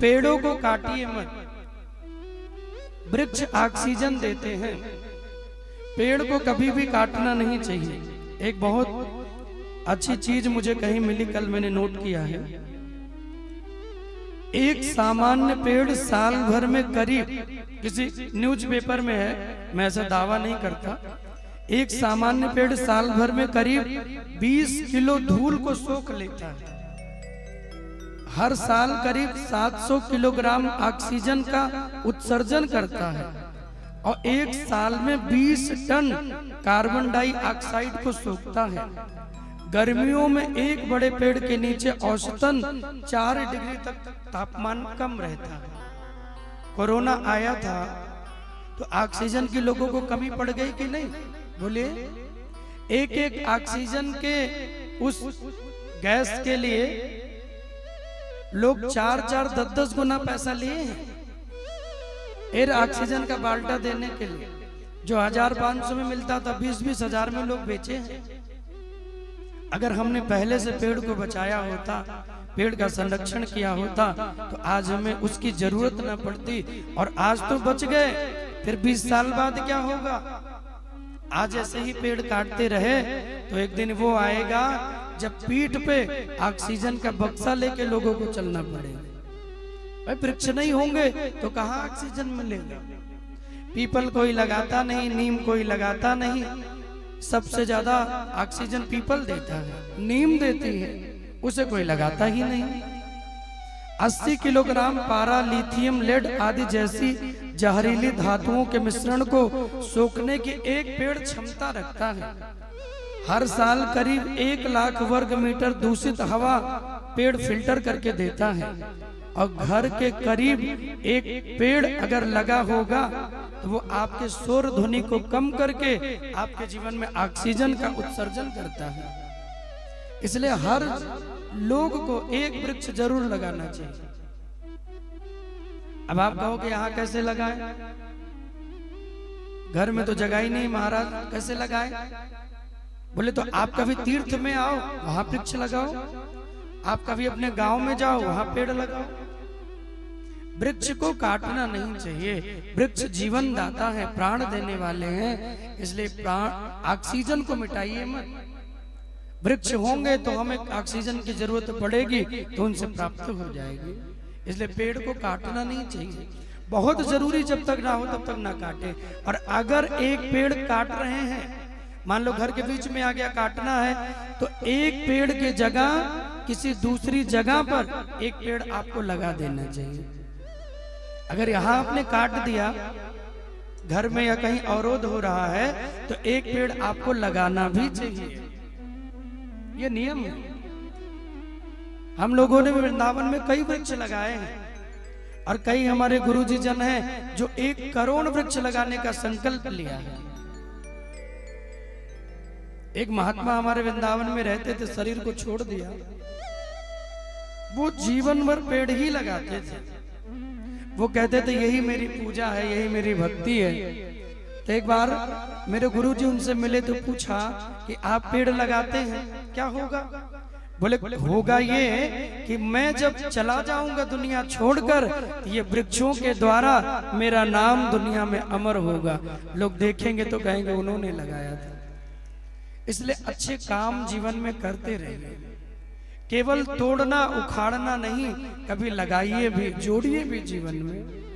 पेड़ों को काटिए मत। वृक्ष ऑक्सीजन देते हैं, पेड़ को कभी भी काटना नहीं चाहिए। एक बहुत अच्छी चीज मुझे कहीं मिली, कल मैंने नोट किया है। एक सामान्य पेड़ साल भर में करीब, किसी न्यूज़पेपर में है, मैं ऐसा दावा नहीं करता, एक सामान्य पेड़ साल भर में करीब 20 किलो धूल को सोख लेता है। हर साल करीब 700 किलोग्राम ऑक्सीजन का उत्सर्जन करता है और एक साल में 20 टन कार्बन डाइऑक्साइड को सोखता है। गर्मियों में एक बड़े पेड़ के नीचे औसतन 4 डिग्री तक तापमान कम रहता है। कोरोना आया था तो ऑक्सीजन की लोगों को कमी पड़ गई कि नहीं? बोलिए। एक एक ऑक्सीजन के उस गैस के लिए लोग 4-4, 10-10 गुना पैसा लिए हैं एयर ऑक्सीजन का बाल्टा देने के लिए। जो 1500 में मिलता था 20-20 हजार में लोग बेचे हैं। अगर हमने पहले से पेड़ को बचाया होता, पेड़ का संरक्षण किया होता, तो आज हमें उसकी जरूरत न पड़ती। और आज तो बच गए, फिर 20 साल बाद क्या होगा? आज ऐसे ही पेड़ काटते रहे तो एक दिन वो आएगा जब पीठ पे ऑक्सीजन का बक्सा लेके लोगों को चलना पड़ेगा। भाई वृक्ष नहीं होंगे तो कहाँ ऑक्सीजन मिलेगा? पीपल कोई लगाता नहीं, नीम कोई लगाता नहीं। सबसे ज्यादा ऑक्सीजन पीपल देता है, नीम देती है, उसे कोई लगाता ही नहीं। 80 किलोग्राम पारा, लिथियम, लेड आदि जैसी जहरीली धातुओं के मिश्रण को सोखने की एक पेड़ क्षमता रखता है। हर साल करीब 1 लाख वर्ग मीटर दूषित हवा पेड़ फिल्टर करके देता है। और घर के करीब एक पेड़ अगर लगा होगा तो वो आपके शोर ध्वनि को कम करके आपके जीवन में ऑक्सीजन का उत्सर्जन करता है। इसलिए हर लोग को एक वृक्ष जरूर लगाना चाहिए। अब आप कहो कि यहाँ कैसे लगाएं? घर में तो जगह ही नहीं महाराज, कैसे लगाएं? बोले तो आप कभी तीर्थ में आओ, वहां वृक्ष लगाओ। आप कभी अपने गांव में जाओ, वहां पेड़ लगाओ। वृक्ष को काटना नहीं चाहिए। वृक्ष जीवन दाता है, प्राण देने वाले हैं, इसलिए प्राण ऑक्सीजन को मिटाइए मत। वृक्ष होंगे तो हमें ऑक्सीजन की जरूरत पड़ेगी तो उनसे प्राप्त हो जाएगी। इसलिए पेड़ को काटना नहीं चाहिए। बहुत जरूरी जब तक ना हो तब तक ना काटे। और अगर एक पेड़ काट रहे हैं, मान लो घर के बीच में आ गया, काटना है, तो एक पेड़ के जगह किसी दूसरी जगह पर एक पेड़ आपको लगा देना चाहिए। अगर यहाँ आपने काट दिया, घर में या कहीं अवरोध हो रहा है, तो एक पेड़ आपको लगाना भी चाहिए। ये नियम है। हम लोगों ने वृंदावन में कई वृक्ष लगाए हैं और कई हमारे गुरुजी जन हैं जो 1 करोड़ वृक्ष लगाने का संकल्प लिया है। एक महात्मा हमारे वृंदावन में रहते थे, शरीर को छोड़ दिया। वो जीवन भर पेड़ ही लगाते थे। वो कहते थे यही मेरी पूजा है, यही मेरी भक्ति है। तो एक बार मेरे गुरुजी उनसे मिले तो पूछा कि आप पेड़ लगाते हैं, क्या होगा? बोले होगा ये कि मैं जब चला जाऊंगा दुनिया छोड़कर, ये वृक्षों के द्वारा मेरा नाम दुनिया में अमर होगा। लोग देखेंगे तो कहेंगे उन्होंने लगाया था। इसलिए अच्छे काम जीवन में करते रहिए। केवल तोड़ना उखाड़ना नहीं, कभी लगाइए भी, जोड़िए भी जीवन में।